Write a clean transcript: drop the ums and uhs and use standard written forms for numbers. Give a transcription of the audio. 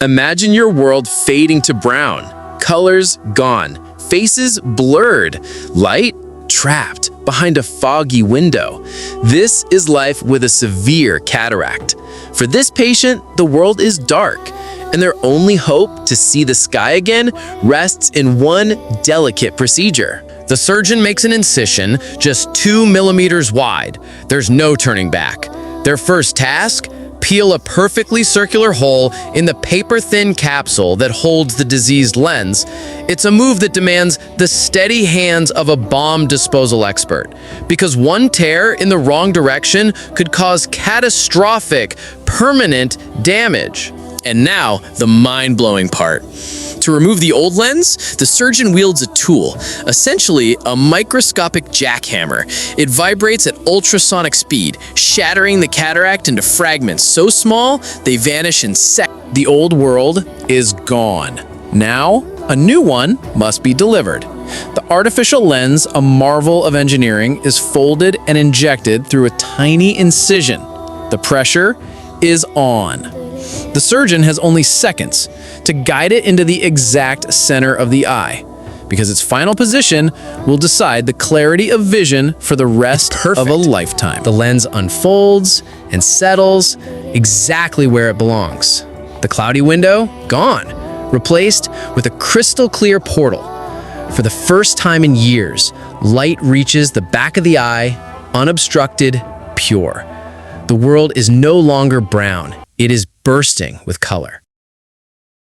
Imagine your world fading to brown, colors gone, faces blurred, light trapped behind a foggy window. This is life with a severe cataract. For this patient, the world is dark, and their only hope to see the sky again rests in one delicate procedure. The surgeon makes an incision just 2 millimeters wide. There's no turning back. Their first task? Peel a perfectly circular hole in the paper-thin capsule that holds the diseased lens. It's a move that demands the steady hands of a bomb disposal expert, because one tear in the wrong direction could cause catastrophic, permanent damage. And now, the mind-blowing part. To remove the old lens, the surgeon wields a tool, essentially a microscopic jackhammer. It vibrates at ultrasonic speed, shattering the cataract into fragments so small they vanish in seconds. The old world is gone. Now, a new one must be delivered. The artificial lens, a marvel of engineering, is folded and injected through a tiny incision. The pressure is on. The surgeon has only seconds to guide it into the exact center of the eye, because its final position will decide the clarity of vision for the rest of a lifetime. The lens unfolds and settles exactly where it belongs. The cloudy window, gone, replaced with a crystal clear portal. For the first time in years, light reaches the back of the eye, unobstructed, pure. The world is no longer brown. It is bursting with color.